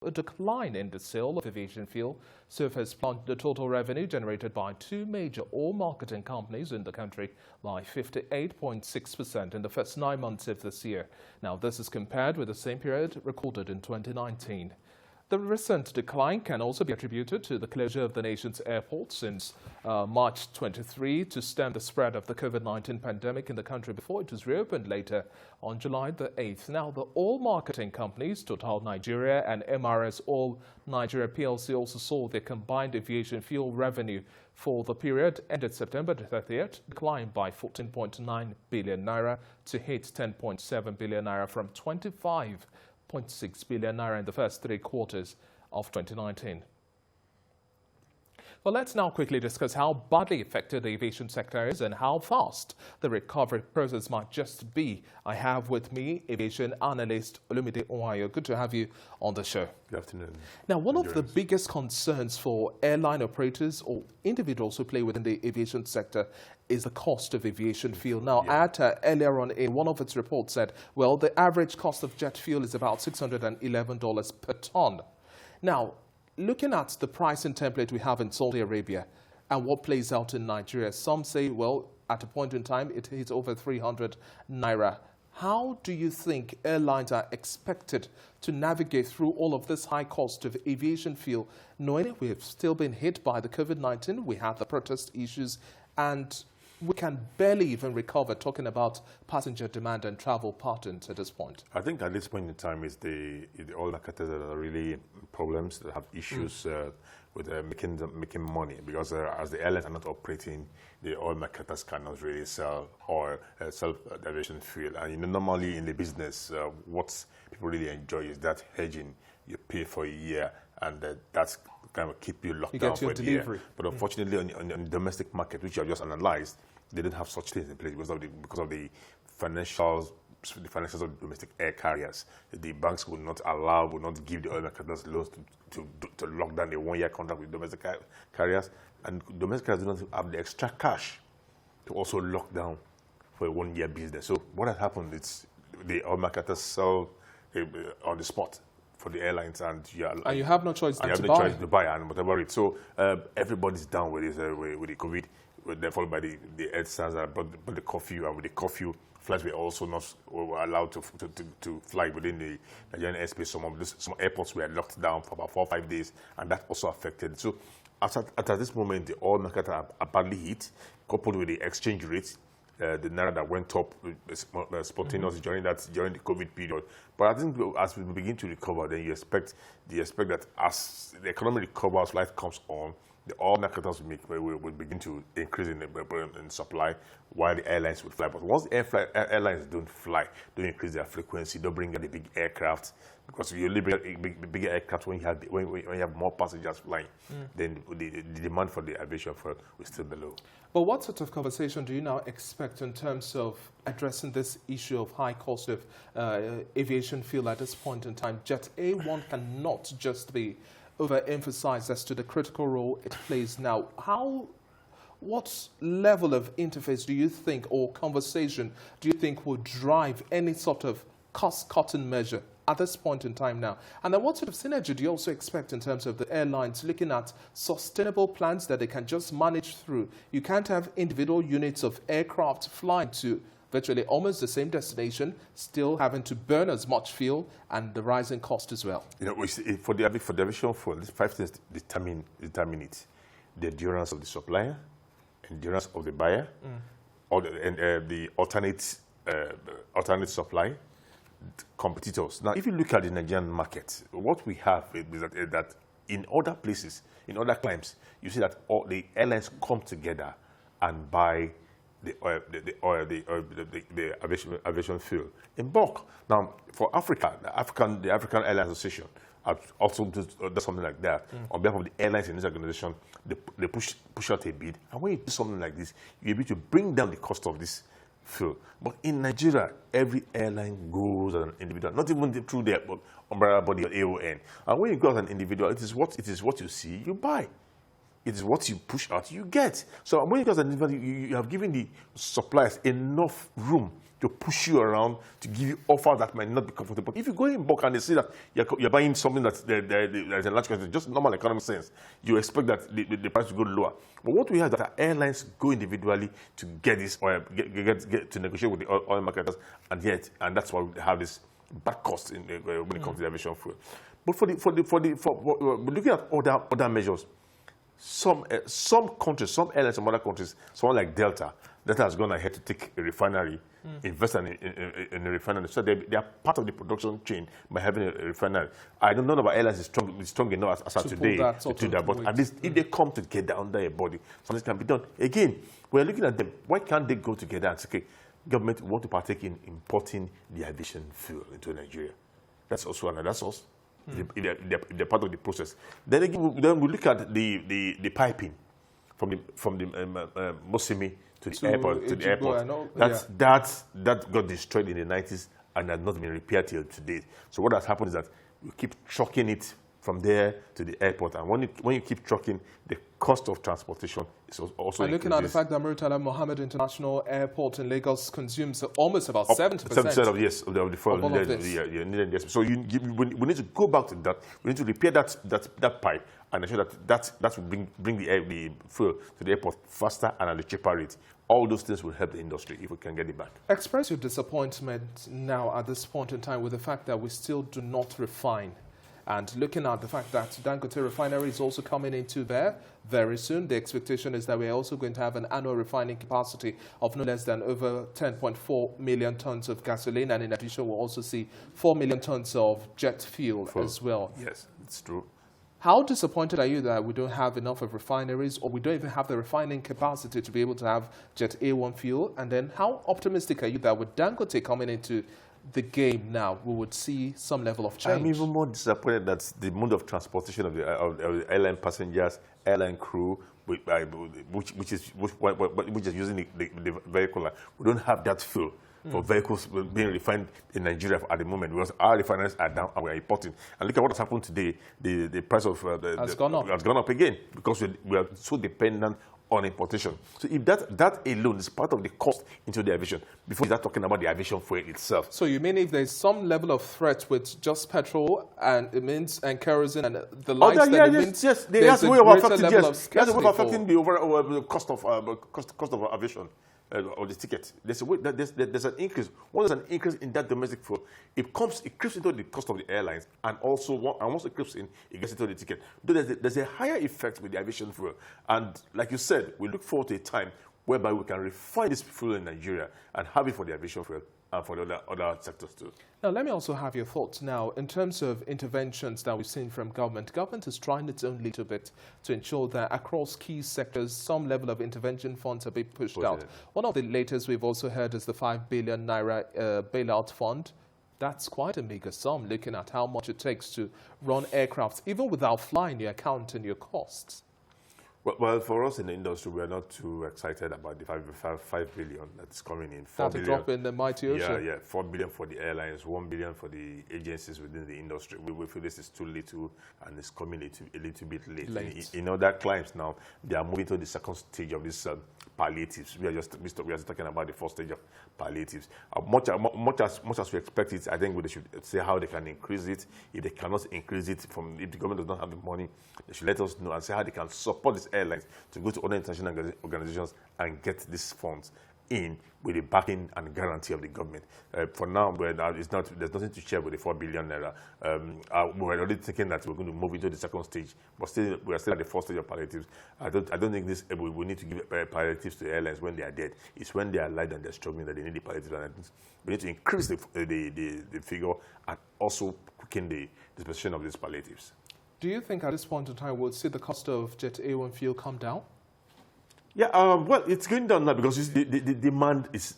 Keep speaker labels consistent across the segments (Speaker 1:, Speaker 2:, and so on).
Speaker 1: A decline in the sale of aviation fuel surfaced plunged the total revenue generated by two major oil marketing companies in the country by 58.6% in the first 9 months of this year. Now, this is compared with the same period recorded in 2019. The recent decline can also be attributed to the closure of the nation's airports since March 23 to stem the spread of the COVID-19 pandemic in the country before it was reopened later on July the 8th. Now, the oil marketing companies, Total Nigeria and MRS Oil Nigeria PLC, also saw their combined aviation fuel revenue for the period ended September 30th decline by 14.9 billion naira to hit 10.7 billion naira from 25.6 billion naira in the first 3 quarters of 2019. Well, let's now quickly discuss how badly affected the aviation sector is and how fast the recovery process might just be. I have with me aviation analyst Olumide Onwayo. Good to have you on the show.
Speaker 2: Good afternoon.
Speaker 1: Now, one of the biggest concerns for airline operators or individuals who play within the aviation sector is the cost of aviation fuel. Now, IATA earlier on in one of its reports said, well, the average cost of jet fuel is about $611 per ton. Now, looking at the pricing template we have in Saudi Arabia and what plays out in Nigeria, some say, well, at a point in time, it hits over 300 naira. How do you think airlines are expected to navigate through all of this high cost of aviation fuel, knowing we have still been hit by the COVID-19, we have the protest issues, and we can barely even recover, talking about passenger demand and travel patterns at this point?
Speaker 2: I think at this point in time, it's the oil marketers that are really problems, that have issues with making money, because as the airlines are not operating, the oil marketers cannot really sell oil, sell aviation fuel. And normally in the business, what people really enjoy is that hedging. You pay for a year, and that's kind of keep you locked down for a year. But unfortunately, on the domestic market, which you have just analyzed, they didn't have such things in place because of the financials of domestic air carriers. The banks would not give the oil marketers loans to lock down a 1-year contract with domestic carriers, and domestic carriers do not have the extra cash to also lock down for a 1-year business. So what has happened is the oil marketers sell on the spot for the airlines, and
Speaker 1: you have no choice
Speaker 2: to buy and whatever it. So everybody's down with this with the COVID. They're followed by the health standards, but the curfew, and with the curfew, flights were also not allowed to fly within the Nigerian airspace. Some airports were locked down for about 4 or 5 days, and that also affected. So at this moment, the oil market are badly hit, coupled with the exchange rate, the naira that went up spontaneously during the COVID period. But I think as we begin to recover, then you expect that as the economy recovers, life comes on, the oil marketers will begin to increase in supply, while the airlines would fly. But once the airlines don't increase their frequency, don't bring in the big aircraft, because you only bring bigger aircraft when you have more passengers flying, then the demand for the aviation fuel will still be low.
Speaker 1: But what sort of conversation do you now expect in terms of addressing this issue of high cost of aviation fuel at this point in time? Jet A1 cannot just be overemphasized as to the critical role it plays now. What level of interface do you think, or conversation do you think, will drive any sort of cost-cutting measure at this point in time now? And then what sort of synergy do you also expect in terms of the airlines looking at sustainable plans that they can just manage through? You can't have individual units of aircraft flying to virtually almost the same destination, still having to burn as much fuel, and the rising cost as well.
Speaker 2: For the aviation fuel, these 5 things determine it: the endurance of the supplier, endurance of the buyer, and the alternate supply, competitors. Now, if you look at the Nigerian market, what we have is that in other places, in other climes, you see that all the airlines come together and buy the aviation fuel in bulk. Now, for Africa, the African Airlines Association also does something like that. On behalf of the airlines in this organization, they push out a bid, and when you do something like this, you're able to bring down the cost of this fuel. But in Nigeria, every airline goes as an individual, not even through their umbrella body or AON. And when you go as an individual, it is what you see, you buy. It is what you push out, you get. So when you go as an individual, you have given the suppliers enough room to push you around, to give you offers that might not be comfortable. If you go in bulk and they see that you're buying something that's a large quantity, just normal economic sense, you expect that the price will go lower. But what we have is that airlines go individually to get this oil, get to negotiate with the oil marketers, and that's why we have this bad cost when it comes to the aviation fuel. But we're looking at other measures. Some countries, some airlines, some other countries, someone like Delta has gone ahead to take a refinery, invest in a refinery. So they are part of the production chain by having a refinery. I don't know about airlines is strong enough as of today to do that, but at least if they come together under a body, something can be done. Again, we're looking at them. Why can't they go together and say, okay, government want to partake in importing the aviation fuel into Nigeria? That's also another source. If they're part of the process. Then again, we look at the piping from the Mosimi to the airport. To the airport. That got destroyed in the 90s and has not been repaired till today. So what has happened is that you keep trucking it from there to the airport, and when you keep trucking, the cost of transportation is also
Speaker 1: and looking at the fact that Murtala Mohammed International Airport in Lagos consumes almost about 70%
Speaker 2: of the fuel. So we need to go back to that. We need to repair that pipe and ensure that will bring the fuel to the airport faster and at a cheaper rate. All those things will help the industry if we can get it back.
Speaker 1: Express your disappointment now at this point in time with the fact that we still do not refine. And looking at the fact that Dangote Refinery is also coming into there very soon, the expectation is that we're also going to have an annual refining capacity of no less than over 10.4 million tons of gasoline. And in addition, we'll also see 4 million tons of jet fuel as well.
Speaker 2: Yes, it's true.
Speaker 1: How disappointed are you that we don't have enough of refineries, or we don't even have the refining capacity to be able to have Jet A1 fuel? And then how optimistic are you that with Dangote coming into the game now, we would see some level of change?
Speaker 2: I'm even more disappointed that the mode of transportation of the airline passengers, airline crew, which is using the vehicle. We don't have that fuel for vehicles being refined in Nigeria at the moment, because our refineries are down and we are importing. And look at what has happened today. The price of
Speaker 1: has gone
Speaker 2: up again, because we are so dependent on importation. So if that alone is part of the cost into the aviation, before you start talking about the aviation fuel itself.
Speaker 1: So you mean if there's some level of threat with just petrol and it means and kerosene and the likes,
Speaker 2: yes, there's a way of affecting the overall cost of aviation. Or the ticket. There's a way that there's an increase. When there's an increase in that domestic fuel, it creeps into the cost of the airlines, and also once it creeps in, it gets into the ticket. There's a higher effect with the aviation fuel, and like you said, we look forward to a time whereby we can refine this fuel in Nigeria and have it for the aviation fuel and for the other sectors too.
Speaker 1: Now, let me also have your thoughts now in terms of interventions that we've seen from government. Government is trying its own little bit to ensure that across key sectors, some level of intervention funds are being pushed out. One of the latest we've also heard is the 5 billion naira bailout fund. That's quite a meager sum, looking at how much it takes to run aircrafts, even without flying, you're counting your costs.
Speaker 2: Well, for us in the industry, we are not too excited about the 5 billion that's coming in. 4 billion.
Speaker 1: Drop in the mighty ocean.
Speaker 2: Yeah. 4 billion for the airlines, 1 billion for the agencies within the industry. We feel this is too little and it's coming a little bit late. In other climes now, they are moving to the second stage of this palliatives. We are just talking about the first stage of palliatives. Much as we expect it, I think they should say how they can increase it. If they cannot increase it, if the government does not have the money, they should let us know and say how they can support this airlines to go to other international organizations and get these funds in with the backing and guarantee of the government. For now, there's nothing to share with the 4 billion naira. We were already thinking that we're going to move into the second stage, but we are still at the first stage of palliatives. I don't think we need to give palliatives to the airlines when they are dead. It's when they are alive and they're struggling that they need the palliatives. And we need to increase the figure and also quicken the dispensation of these palliatives.
Speaker 1: Do you think at this point in time we'll see the cost of Jet A1 fuel come down?
Speaker 2: Yeah, well, it's going down now because the demand is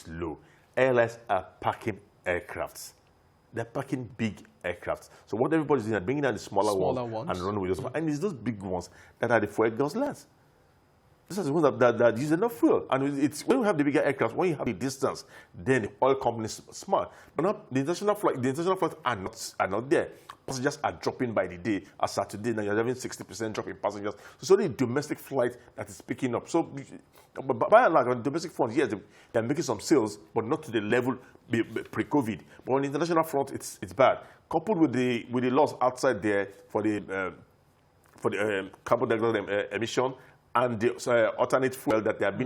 Speaker 2: low. Airlines are packing aircrafts. They're packing big aircrafts. So what everybody's doing is bringing down the smaller ones and running with those. And it's those big ones that are the fuel guzzlers. These are the ones that use enough fuel. And it's when you have the bigger aircraft, when you have the distance, then the oil companies smart. But not the international flights are not there. Passengers are dropping by the day. As of today, now you're having 60% drop in passengers. So it's only domestic flight that is picking up. So by and large, on the domestic front, yes, they're making some sales, but not to the level pre-COVID. But on the international front, it's bad. Coupled with the laws outside there for the carbon dioxide emission, and the alternate fuel that have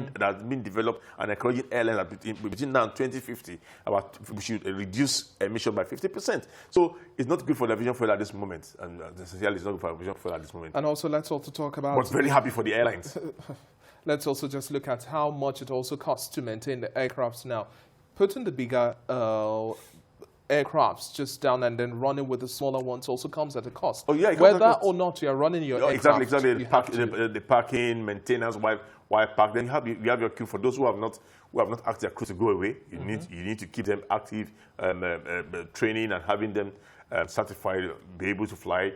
Speaker 2: been developed and encouraging airlines between now and 2050 we should reduce emission by 50%. So it's not good for the aviation fuel at this moment, and essentially it's not good for aviation fuel at this moment.
Speaker 1: And also, let's also talk about.
Speaker 2: But very happy for the airlines.
Speaker 1: Let's also just look at how much it also costs to maintain the aircrafts now. Putting the bigger aircrafts just down and then running with the smaller ones also comes at a cost.
Speaker 2: Oh yeah,
Speaker 1: whether or not you are running your aircraft.
Speaker 2: Exactly. The parking, maintenance, while parked. Then you have your crew. For those who have not asked their crew to go away, you need to keep them active, training and having them certified, be able to fly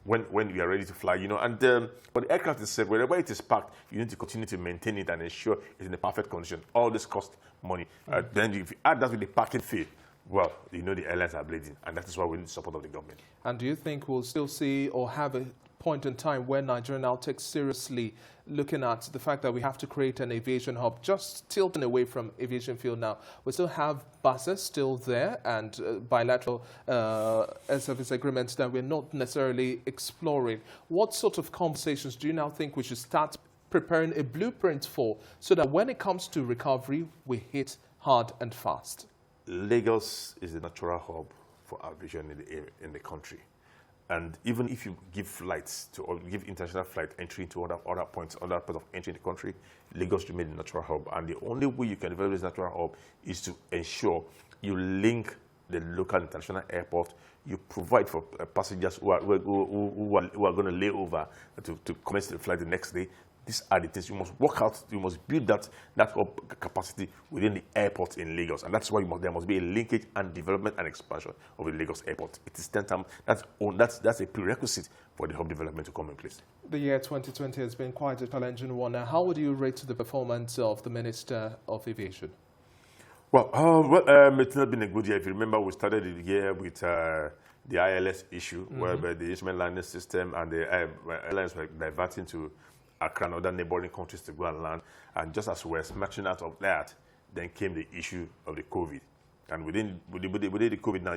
Speaker 2: when you are ready to fly. And but the aircraft itself, wherever it is parked, you need to continue to maintain it and ensure it's in the perfect condition. All this costs money. Then if you add that with the parking fee, well, the airlines are bleeding, and that is why we need the support of the government.
Speaker 1: And do you think we'll still see or have a point in time where Nigeria now takes seriously looking at the fact that we have to create an aviation hub, just tilting away from aviation fuel now? We still have buses still there and bilateral air service agreements that we're not necessarily exploring. What sort of conversations do you now think we should start preparing a blueprint for so that when it comes to recovery, we hit hard and fast?
Speaker 2: Lagos is the natural hub for aviation in the country, and even if you give flights or give international flight entry to other parts of entry in the country, Lagos remains the natural hub. And the only way you can develop this natural hub is to ensure you link the local international airport. You provide for passengers who are going to lay over to commence the flight the next day. These are the things you must work out. You must build that capacity within the airport in Lagos, and that's why there must be a linkage and development and expansion of the Lagos airport. It is 10 times that's a prerequisite for the hub development to come in place.
Speaker 1: The year 2020 has been quite a challenging one. Now, how would you rate the performance of the Minister of Aviation?
Speaker 2: Well, it's not been a good year. If you remember, we started the year with the ILS issue, where the instrument landing system and the airlines were diverting to Accra and other neighboring countries to go and land. And just as we were smashing out of that, then came the issue of the COVID. And within the COVID now,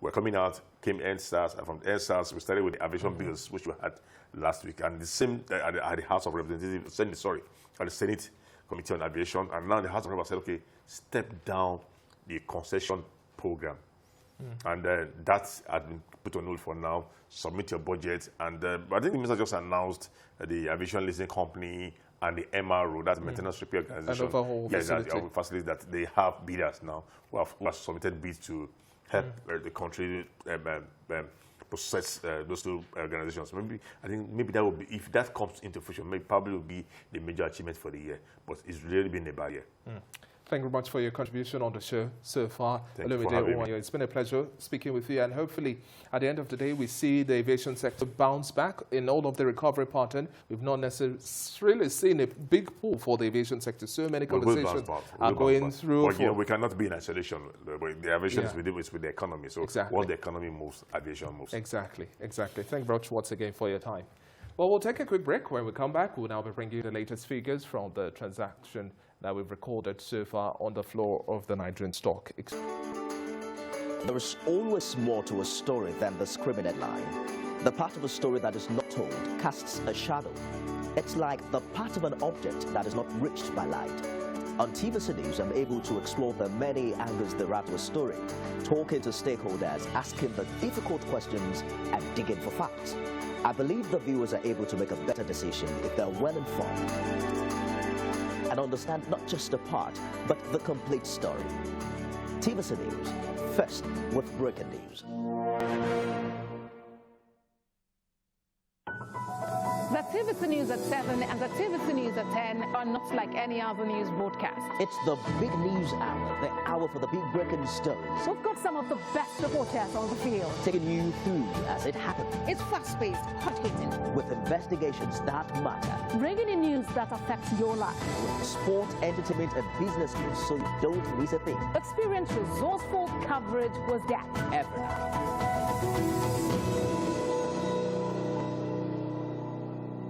Speaker 2: we're coming out, came NSAS, and from NSAS, we started with the aviation bills, which we had last week. And the same at the House of Representatives, at the Senate Committee on Aviation. And now the House of Representatives said, okay, step down the concession program. And that has been put on hold for now. Submit your budget. And I think the minister just announced the aviation leasing company and the MRO, that's maintenance repair organization.
Speaker 1: And overhaul
Speaker 2: facility that they have bidders now who have submitted bids to help the country process those two organizations. I think maybe that will be, if that comes into fruition, probably will be the major achievement for the year. But it's really been a bad year.
Speaker 1: Thank you very much for your contribution on the show so far.
Speaker 2: It's
Speaker 1: been a pleasure speaking with you, and hopefully at the end of the day we see the aviation sector bounce back in all of the recovery pattern. We've not necessarily seen a big pull for the aviation sector. So many conversations are going through.
Speaker 2: But we cannot be in isolation. The aviation is with the economy. So once the economy moves, aviation moves.
Speaker 1: Exactly. Thank you very much once again for your time. Well, we'll take a quick break. When we come back, we'll now be bringing you the latest figures from the transaction that we've recorded so far on the floor of the Nigerian stock.
Speaker 3: There is always more to a story than the scrimmage headline. The part of a story that is not told casts a shadow. It's like the part of an object that is not reached by light. On TVC News, I'm able to explore the many angles there are to a story, talking to stakeholders, asking the difficult questions, and digging for facts. I believe the viewers are able to make a better decision if they're well informed and understand not just a part, but the complete story. TVC News, first with breaking news.
Speaker 4: The TVC News at 7 and the TVC News at 10 are not like any other news broadcast.
Speaker 3: It's the big news hour, the hour for the big breaking stories,
Speaker 4: We've got some of the best reporters on the field.
Speaker 3: taking you through as it happens,
Speaker 4: It's fast-paced, hot-hitting,
Speaker 3: with investigations that matter,
Speaker 4: bringing in news that affects your life.
Speaker 3: sport, entertainment, and business news, so you don't miss a thing.
Speaker 4: Experience resourceful coverage was that.
Speaker 3: Ever.